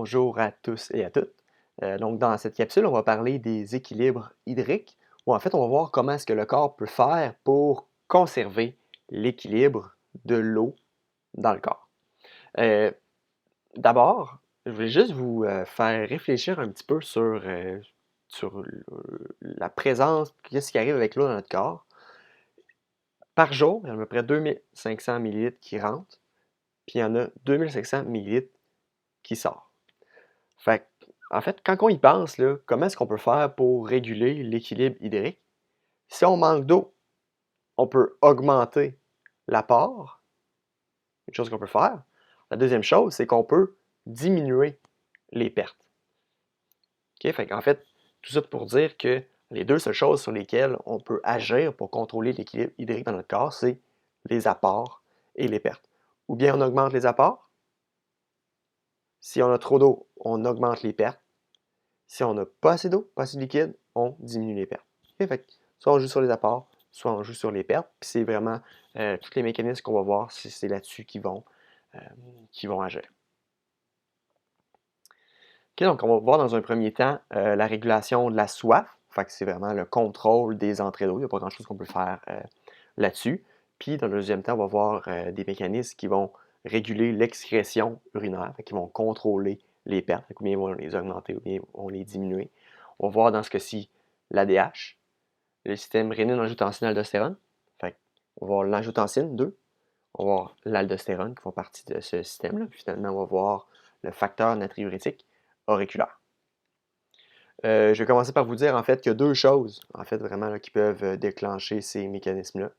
Bonjour à tous et à toutes. Donc, dans cette capsule, on va parler des équilibres hydriques, ou en fait, on va voir comment est-ce que le corps peut faire pour conserver l'équilibre de l'eau dans le corps. Euh, D'abord, je voulais juste vous faire réfléchir un petit peu sur la présence, qu'est-ce qui arrive avec l'eau dans notre corps. Par jour, il y en a à peu près 2500 millilitres qui rentrent, puis il y en a 2500 millilitres qui sortent. Fait en fait, quand on y pense, là, comment est-ce qu'on peut faire pour réguler l'équilibre hydrique? Si on manque d'eau, on peut augmenter l'apport, une chose qu'on peut faire. La deuxième chose, c'est qu'on peut diminuer les pertes. OK? Fait qu'en fait, tout ça pour dire que les deux seules choses sur lesquelles on peut agir pour contrôler l'équilibre hydrique dans notre corps, c'est les apports et les pertes. Ou bien on augmente les apports. Si on a trop d'eau, on augmente les pertes. Si on n'a pas assez d'eau, pas assez de liquide, on diminue les pertes. Okay? Fait que soit on joue sur les apports, soit on joue sur les pertes. Puis c'est vraiment tous les mécanismes qu'on va voir, c'est là-dessus qui vont agir. Okay, donc on va voir dans un premier temps la régulation de la soif. Fait que c'est vraiment le contrôle des entrées d'eau. Il n'y a pas grand-chose qu'on peut faire là-dessus. Puis dans le deuxième temps, on va voir des mécanismes qui vont réguler l'excrétion urinaire, qui vont contrôler les pertes, ou bien ils vont les augmenter ou bien ils vont les diminuer. On va voir dans ce cas-ci l'ADH, le système rénine-angiotensine-aldostérone. On va voir l'angiotensine 2, on va voir l'aldostérone qui font partie de ce système-là. Puis finalement, on va voir le facteur natriurétique auriculaire. Je vais commencer par vous dire en fait qu'il y a deux choses en fait vraiment là, qui peuvent déclencher ces mécanismes-là.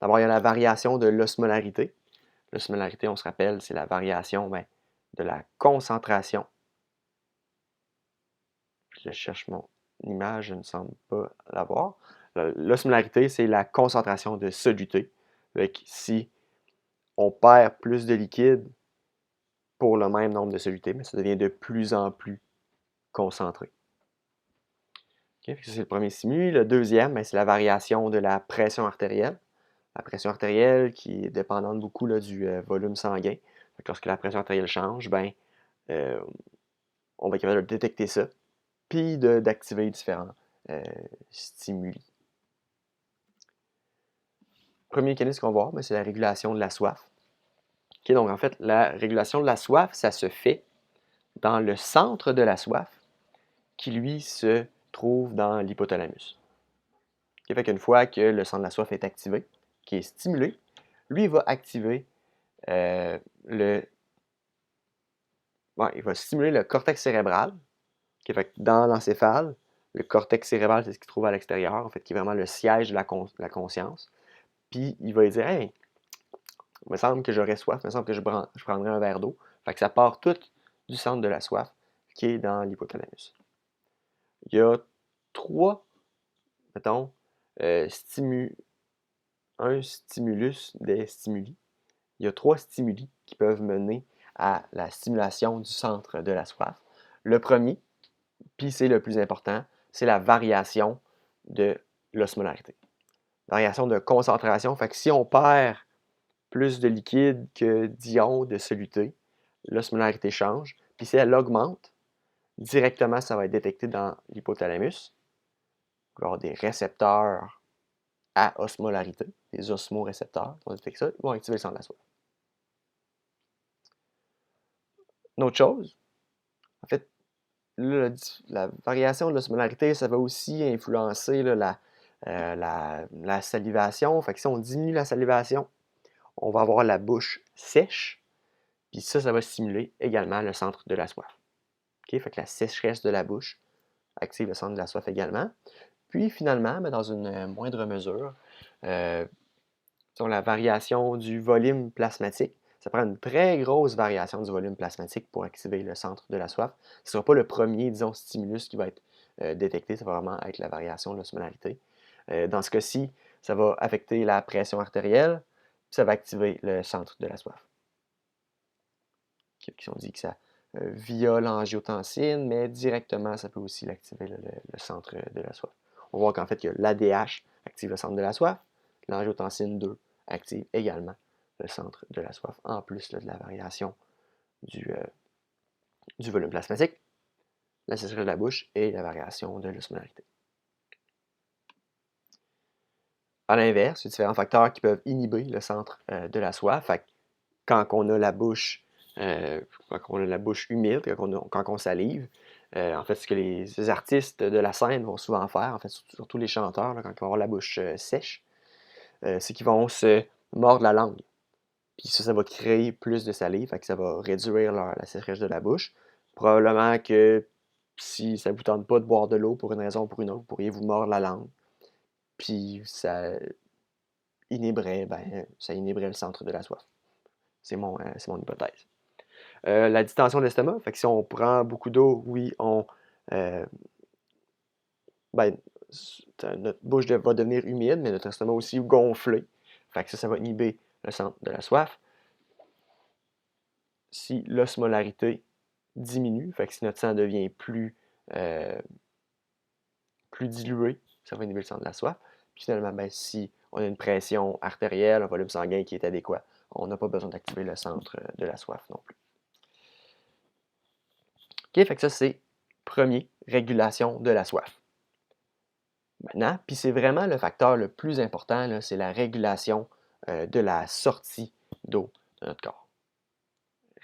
D'abord, il y a la variation de l'osmolarité. L'osmolarité, on se rappelle, c'est la variation de la concentration. Je cherche mon image, je ne semble pas l'avoir. L'osmolarité, c'est la concentration de soluté. Donc, si on perd plus de liquide pour le même nombre de solutés, mais ça devient de plus en plus concentré. Okay? Ça, c'est le premier stimuli. Le deuxième, c'est la variation de la pression artérielle. La pression artérielle qui est dépendante beaucoup là, du volume sanguin. Lorsque la pression artérielle change, euh, on va être capable de détecter ça, puis d'activer différents stimuli. Premier mécanisme qu'on va voir, c'est la régulation de la soif. Okay, donc en fait, la régulation de la soif, ça se fait dans le centre de la soif, qui lui se trouve dans l'hypothalamus. Okay, fait qu'une fois que le centre de la soif est activé, qui est stimulé, lui il va activer il va stimuler le cortex cérébral. Okay, fait que dans l'encéphale, le cortex cérébral, c'est ce qui se trouve à l'extérieur, en fait, qui est vraiment le siège de la conscience. Puis il va lui dire, hey, il me semble que j'aurais soif, il me semble que je prendrais un verre d'eau. Fait que ça part tout du centre de la soif, qui est dans l'hypothalamus. Il y a trois, mettons, un stimulus des stimuli. Il y a trois stimuli qui peuvent mener à la stimulation du centre de la soif. Le premier, puis c'est le plus important, c'est la variation de l'osmolarité. Variation de concentration, fait que si on perd plus de liquide que d'ions de soluté, l'osmolarité change, puis si elle augmente, directement ça va être détecté dans l'hypothalamus. Il va y avoir des récepteurs à osmolarité, des osmorécepteurs, on détecte ça, ils vont activer le centre de la soif. Une autre chose, en fait, la variation de l'osmolarité, ça va aussi influencer la salivation. Fait que si on diminue la salivation, on va avoir la bouche sèche, puis ça va stimuler également le centre de la soif. Okay? Fait que la sécheresse de la bouche active le centre de la soif également. Puis finalement, dans une moindre mesure, la variation du volume plasmatique. Ça prend une très grosse variation du volume plasmatique pour activer le centre de la soif. Ce ne sera pas le premier, disons, stimulus qui va être détecté, ça va vraiment être la variation de l'osmolarité. Dans ce cas-ci, ça va affecter la pression artérielle, puis ça va activer le centre de la soif. On dit que ça via l'angiotensine, mais directement, ça peut aussi l'activer le centre de la soif. On voit qu'en fait, que l'ADH active le centre de la soif, l'angiotensine 2 active également le centre de la soif, en plus de la variation du du volume plasmatique, la sécheresse de la bouche et la variation de l'osmolarité. À l'inverse, il y a différents facteurs qui peuvent inhiber le centre de la soif. Fait que quand on a la bouche, humide, quand on salive, en fait, ce que les artistes de la scène vont souvent faire, en fait, surtout les chanteurs, là, quand ils vont avoir la bouche sèche, c'est qu'ils vont se mordre la langue. Puis ça va créer plus de salive, fait que ça va réduire la sécheresse de la bouche. Probablement que si ça ne vous tente pas de boire de l'eau pour une raison ou pour une autre, vous pourriez vous mordre la langue. Puis ça inhiberait le centre de la soif. C'est mon hypothèse. La distension de l'estomac, fait que si on prend beaucoup d'eau, oui, notre bouche va devenir humide, mais notre estomac aussi gonflé. Fait que ça va inhiber le centre de la soif. Si l'osmolarité diminue, fait que si notre sang devient plus dilué, ça va inhiber le centre de la soif. Puis finalement, si on a une pression artérielle, un volume sanguin qui est adéquat, on n'a pas besoin d'activer le centre de la soif non plus. OK, fait que ça, c'est premier, régulation de la soif. Maintenant, puis c'est vraiment le facteur le plus important, c'est la régulation de la sortie d'eau de notre corps.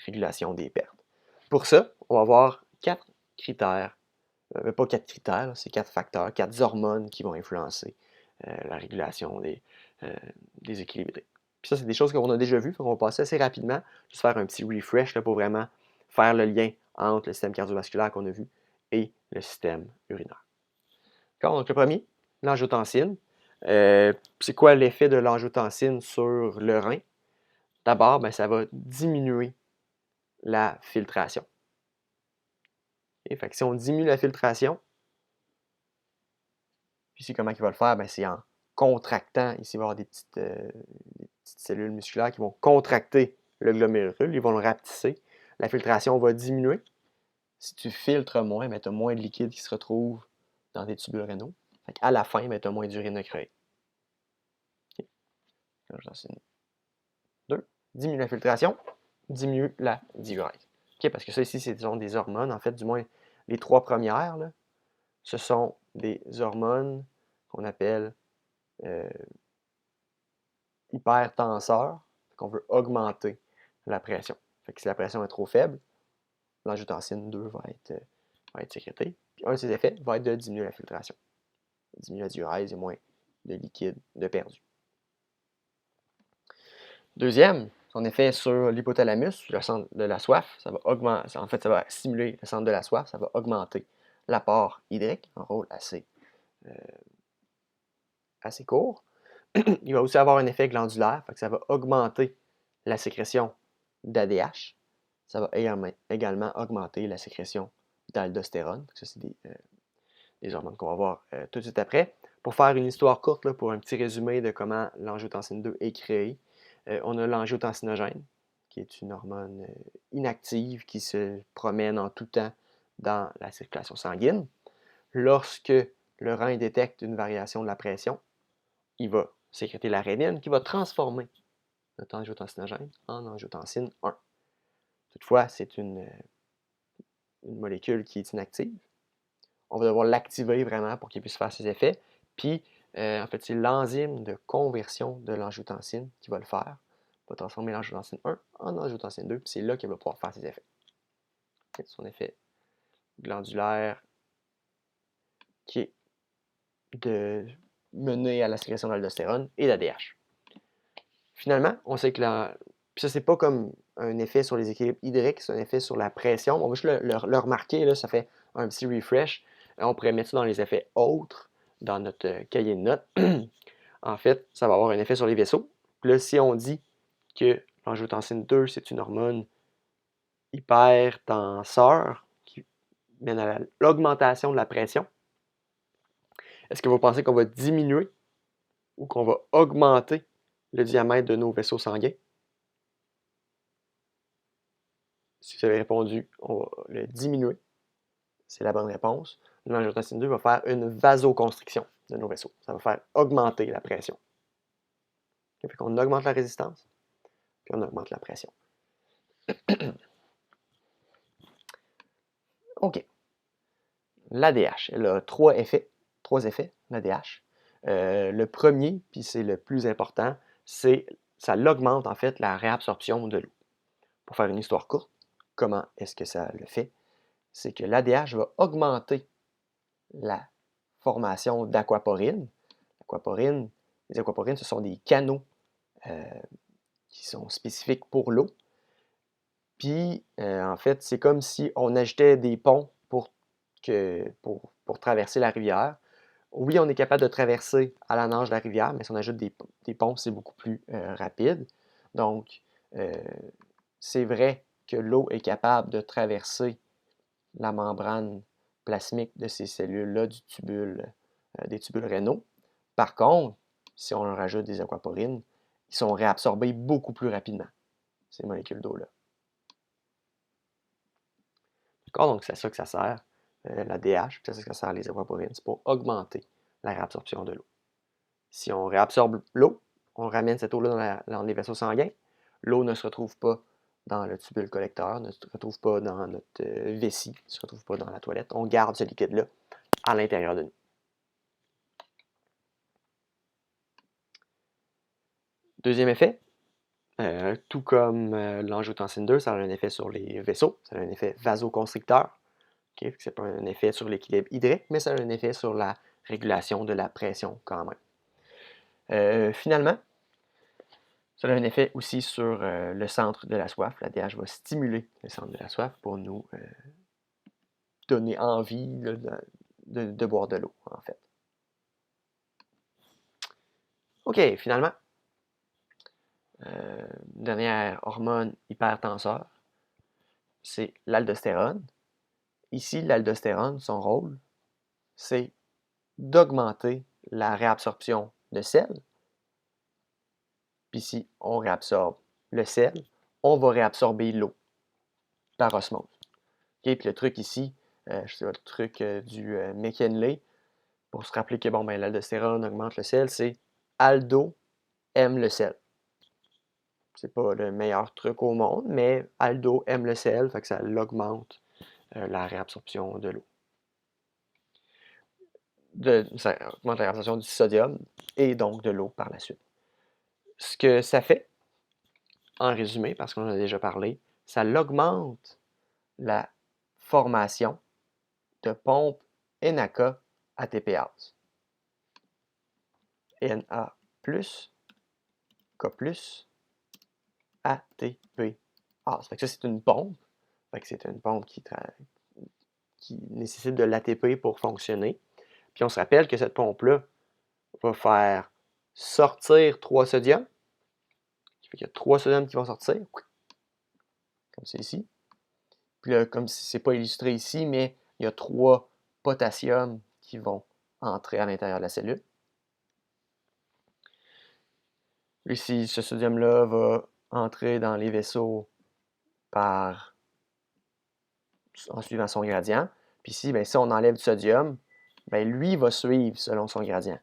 Régulation des pertes. Pour ça, on va avoir 4 critères, pas 4 critères, c'est 4 facteurs, 4 hormones qui vont influencer la régulation des équilibres. Puis ça, c'est des choses qu'on a déjà vues, on va passer assez rapidement, juste faire un petit refresh là, pour vraiment faire le lien entre le système cardiovasculaire qu'on a vu et le système urinaire. D'accord? Donc le premier, l'angiotensine. C'est quoi l'effet de l'angiotensine sur le rein? D'abord, ça va diminuer la filtration. Okay? Fait que si on diminue la filtration, puis ici, comment il va le faire? C'est en contractant. Ici, il va y avoir des petites cellules musculaires qui vont contracter le glomérule, ils vont le rapetisser. La filtration va diminuer. Si tu filtres moins, tu as moins de liquide qui se retrouve dans tes tubules rénaux. À la fin, tu as moins d'urine à créer. Okay. L'angiotensine 2. Diminue la filtration, diminue la diurèse. Okay, parce que ça ici, ce sont des hormones. En fait, du moins, les 3 premières, là, ce sont des hormones qu'on appelle hypertenseurs, qu'on veut augmenter la pression. Fait que si la pression est trop faible, l'angiotensine 2 va être sécrétée. Puis un de ses effets va être de diminuer la filtration. Diminuer la diurèse, il y a moins de liquide de perdu. Deuxième, son effet sur l'hypothalamus, le centre de la soif, ça va augmenter, en fait, ça va stimuler le centre de la soif, ça va augmenter l'apport hydrique, un rôle assez court. Il va aussi avoir un effet glandulaire, fait que ça va augmenter la sécrétion d'ADH. Ça va également augmenter la sécrétion d'aldostérone. Ça, c'est des hormones qu'on va voir tout de suite après. Pour faire une histoire courte, là, pour un petit résumé de comment l'angiotensine 2 est créée, on a l'angiotensinogène, qui est une hormone inactive qui se promène en tout temps dans la circulation sanguine. Lorsque le rein détecte une variation de la pression, il va sécréter la rénine qui va transformer notre angiotensinogène en angiotensine 1. Toutefois, c'est une molécule qui est inactive. On va devoir l'activer vraiment pour qu'il puisse faire ses effets. Puis, en fait, c'est l'enzyme de conversion de l'angiotensine qui va le faire. Il va transformer l'angiotensine 1 en angiotensine 2, puis c'est là qu'il va pouvoir faire ses effets. C'est son effet glandulaire qui est de mener à la sécrétion d'aldostérone et d'ADH. Finalement, on sait que puis ça, c'est pas comme un effet sur les équilibres hydriques, c'est un effet sur la pression. On va juste le remarquer, là, ça fait un petit refresh. On pourrait mettre ça dans les effets autres, dans notre cahier de notes. En fait, ça va avoir un effet sur les vaisseaux. Puis là, si on dit que l'angiotensine 2, c'est une hormone hypertenseur qui mène à l'augmentation de la pression, est-ce que vous pensez qu'on va diminuer ou qu'on va augmenter le diamètre de nos vaisseaux sanguins? Si vous avez répondu, on va le diminuer. C'est la bonne réponse. L'angiotensine 2 va faire une vasoconstriction de nos vaisseaux. Ça va faire augmenter la pression. Fait qu'on augmente la résistance, puis on augmente la pression. OK. L'ADH, elle a trois effets, l'ADH. Le premier, puis c'est le plus important, c'est ça augmente en fait la réabsorption de l'eau. Pour faire une histoire courte, comment est-ce que ça le fait? C'est que l'ADH va augmenter la formation d'aquaporines. Les aquaporines, ce sont des canaux qui sont spécifiques pour l'eau. Puis, en fait, c'est comme si on ajoutait des ponts pour traverser la rivière. Oui, on est capable de traverser à la nage la rivière, mais si on ajoute des ponts, c'est beaucoup plus rapide. Donc, euh, c'est vrai que l'eau est capable de traverser la membrane plasmique de ces cellules-là des tubules rénaux. Par contre, si on leur ajoute des aquaporines, ils sont réabsorbés beaucoup plus rapidement, ces molécules d'eau-là. D'accord? Donc, c'est à ça que ça sert, la DH, c'est à ça que ça sert les aquaporines, c'est pour augmenter la réabsorption de l'eau. Si on réabsorbe l'eau, on ramène cette eau-là dans les vaisseaux sanguins, l'eau ne se retrouve pas dans le tubule collecteur, ne se retrouve pas dans notre vessie, ne se retrouve pas dans la toilette. On garde ce liquide-là à l'intérieur de nous. Deuxième effet, tout comme l'angiotensine 2, ça a un effet sur les vaisseaux, ça a un effet vasoconstricteur. Okay? Ce n'est pas un effet sur l'équilibre hydrique, mais ça a un effet sur la régulation de la pression quand même. Finalement, ça a un effet aussi sur le centre de la soif. L'ADH va stimuler le centre de la soif pour nous donner envie de boire de l'eau, en fait. OK, finalement, dernière hormone hypertenseur, c'est l'aldostérone. Ici, l'aldostérone, son rôle, c'est d'augmenter la réabsorption de sel. Puis si on réabsorbe le sel, on va réabsorber l'eau par osmose. Okay? Puis le truc ici, c'est le truc du McKinley, pour se rappeler que bon, ben, l'aldostérone augmente le sel, c'est Aldo aime le sel. C'est pas le meilleur truc au monde, mais Aldo aime le sel, fait que ça augmente la réabsorption de l'eau. Ça augmente la réabsorption du sodium et donc de l'eau par la suite. Ce que ça fait, en résumé, parce qu'on en a déjà parlé, ça augmente la formation de pompes NAK ATPase. Na+, K+, ATPase. Fait que ça, c'est une pompe. Fait que c'est une pompe qui nécessite de l'ATP pour fonctionner. Puis on se rappelle que cette pompe-là va faire sortir 3 sodiums. Fait qu'il y a 3 sodiums qui vont sortir, comme c'est ici. Puis là, comme si c'est pas illustré ici, mais il y a 3 potassiums qui vont entrer à l'intérieur de la cellule. Ici, ce sodium-là va entrer dans les vaisseaux en suivant son gradient. Puis ici, ben, si on enlève du sodium, ben, lui va suivre selon son gradient.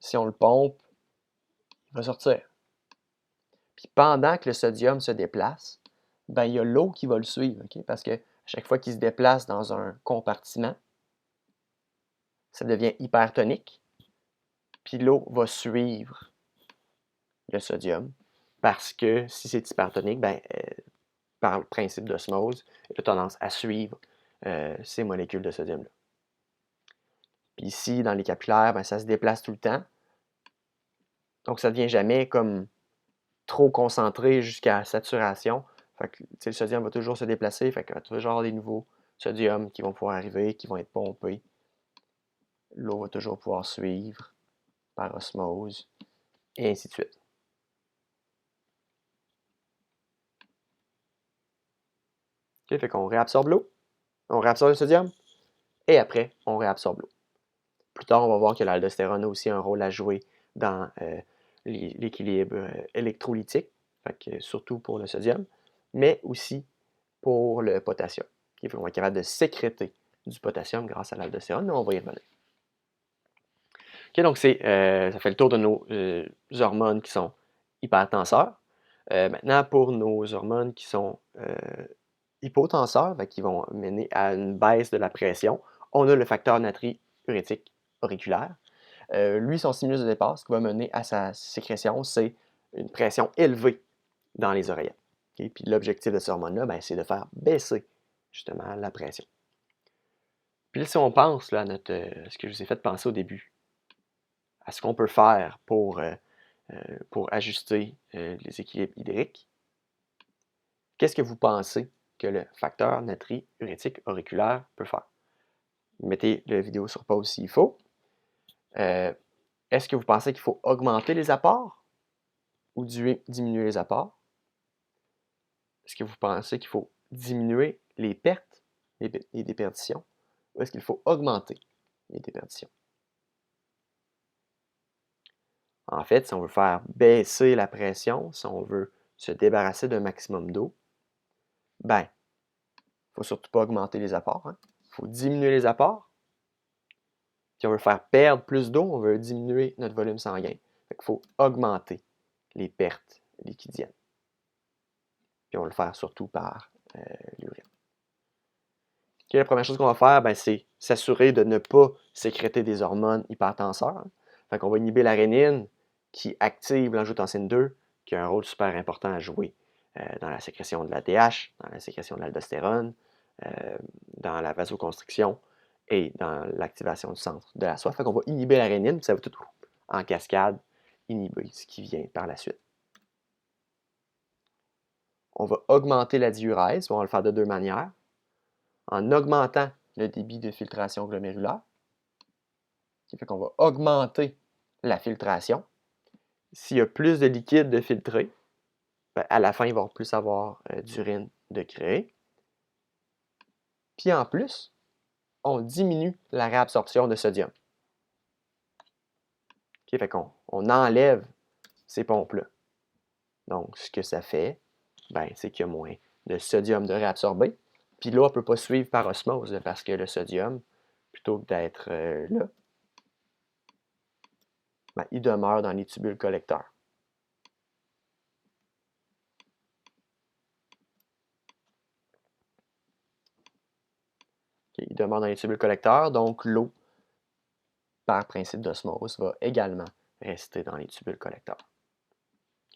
Si on le pompe, il va sortir. Puis pendant que le sodium se déplace, ben, il y a l'eau qui va le suivre, okay? Parce que à chaque fois qu'il se déplace dans un compartiment, ça devient hypertonique. Puis l'eau va suivre le sodium. Parce que si c'est hypertonique, ben, par le principe d'osmose, il a tendance à suivre ces molécules de sodium-là. Puis ici, dans les capillaires, ben, ça se déplace tout le temps. Donc, ça ne devient jamais comme trop concentré jusqu'à saturation. Fait que, le sodium va toujours se déplacer. Fait qu'il va toujours avoir des nouveaux sodiums qui vont pouvoir arriver, qui vont être pompés. L'eau va toujours pouvoir suivre par osmose, et ainsi de suite. Okay, fait qu'on réabsorbe l'eau, on réabsorbe le sodium, et après, on réabsorbe l'eau. Plus tard, on va voir que l'aldostérone a aussi un rôle à jouer dans l'équilibre électrolytique, fait que surtout pour le sodium, mais aussi pour le potassium. Okay, on va être capable de sécréter du potassium grâce à l'aldostérone, mais on va y revenir. Okay, donc ça fait le tour de nos hormones qui sont hypertenseurs. Maintenant, pour nos hormones qui sont hypotenseurs qui vont mener à une baisse de la pression. On a le facteur natriurétique auriculaire. Lui, son stimulus de départ, ce qui va mener à sa sécrétion, c'est une pression élevée dans les oreillettes. Et puis l'objectif de cette hormone-là, c'est de faire baisser justement la pression. Puis si on pense là, à ce que je vous ai fait penser au début, à ce qu'on peut faire pour ajuster les équilibres hydriques, qu'est-ce que vous pensez que le facteur natriurétique auriculaire peut faire? Mettez la vidéo sur pause s'il faut. Est-ce que vous pensez qu'il faut augmenter les apports ou diminuer les apports? Est-ce que vous pensez qu'il faut diminuer les pertes, les déperditions, ou est-ce qu'il faut augmenter les déperditions? En fait, si on veut faire baisser la pression, si on veut se débarrasser d'un maximum d'eau, il ne faut surtout pas augmenter les apports. Il faut diminuer les apports. Si on veut faire perdre plus d'eau, on veut diminuer notre volume sanguin. Il faut augmenter les pertes liquidiennes. Puis on va le faire surtout par l'urine. La première chose qu'on va faire, c'est s'assurer de ne pas sécréter des hormones hypertenseurs. Fait qu'on va inhiber la rénine qui active l'angiotensine 2, qui a un rôle super important à jouer dans la sécrétion de la DH, dans la sécrétion de l'aldostérone, dans la vasoconstriction et dans l'activation du centre de la soif. Fait qu'on va inhiber la rénine, puis ça va tout en cascade inhiber ce qui vient par la suite. On va augmenter la diurèse, on va le faire de deux manières. En augmentant le débit de filtration glomérulaire, ce qui fait qu'on va augmenter la filtration. S'il y a plus de liquide de filtré, à la fin, il va plus avoir d'urine de créer. Puis en plus, on diminue la réabsorption de sodium. Okay, fait qu'on enlève ces pompes-là. Donc, ce que ça fait, c'est qu'il y a moins de sodium de réabsorber. Puis l'eau ne peut pas suivre par osmose parce que le sodium, plutôt que d'être là, il demeure dans les tubules collecteurs. Okay, il demeure dans les tubules collecteurs, donc l'eau, par principe d'osmose, va également rester dans les tubules collecteurs.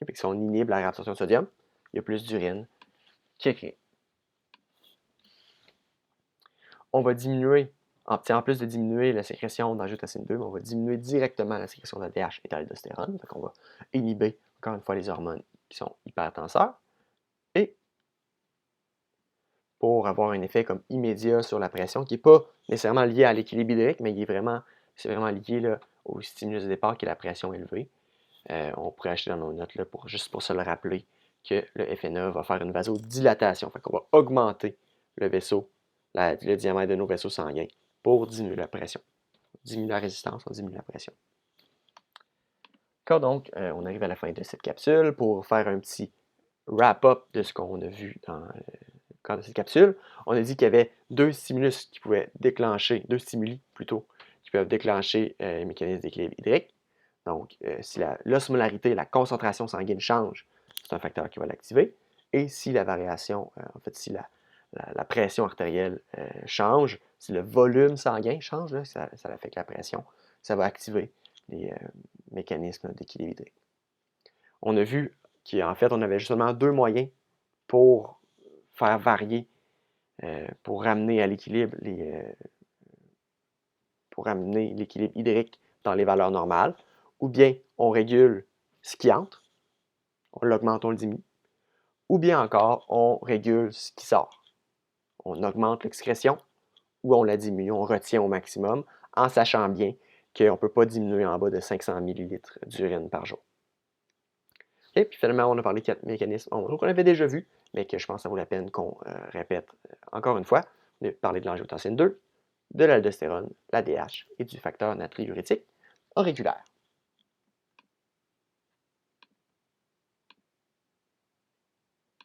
Okay, si on inhibe la réabsorption de sodium, il y a plus d'urine qui est créée. On va diminuer, en plus de diminuer la sécrétion d'angiotensine 2, on va diminuer directement la sécrétion de DH et d'aldostérone. Donc on va inhiber, encore une fois, les hormones qui sont hypertenseurs. Et pour avoir un effet comme immédiat sur la pression, qui n'est pas nécessairement lié à l'équilibre hydrique, mais c'est vraiment lié là, au stimulus de départ qui est la pression élevée. On pourrait acheter dans nos notes là, juste pour se le rappeler que le FNA va faire une vasodilatation. Fait qu'on va augmenter le vaisseau, le diamètre de nos vaisseaux sanguins pour diminuer la pression. On diminue la résistance, on diminue la pression. D'accord, donc on arrive à la fin de cette capsule pour faire un petit wrap-up de ce qu'on a vu dans le cadre de cette capsule. On a dit qu'il y avait deux stimuli qui peuvent déclencher les mécanismes d'équilibre hydrique. Donc, si l'osmolarité, la concentration sanguine change, c'est un facteur qui va l'activer. Et si la variation, si la pression artérielle change, si le volume sanguin change, là, ça affecte la pression, ça va activer les mécanismes d'équilibre hydrique. On a vu qu'en fait, on avait justement deux moyens pour faire varier, pour ramener à l'équilibre l'équilibre hydrique dans les valeurs normales, ou bien on régule ce qui entre, on l'augmente, on le diminue, ou bien encore on régule ce qui sort. On augmente l'excrétion ou on la diminue, on retient au maximum, en sachant bien qu'on ne peut pas diminuer en bas de 500 ml d'urine par jour. Et puis finalement, on a parlé de 4 mécanismes qu'on avait déjà vus, mais que je pense que ça vaut la peine qu'on répète encore une fois. On a parlé de l'angiotensine 2, de l'aldostérone, la DH et du facteur natriurétique auriculaire.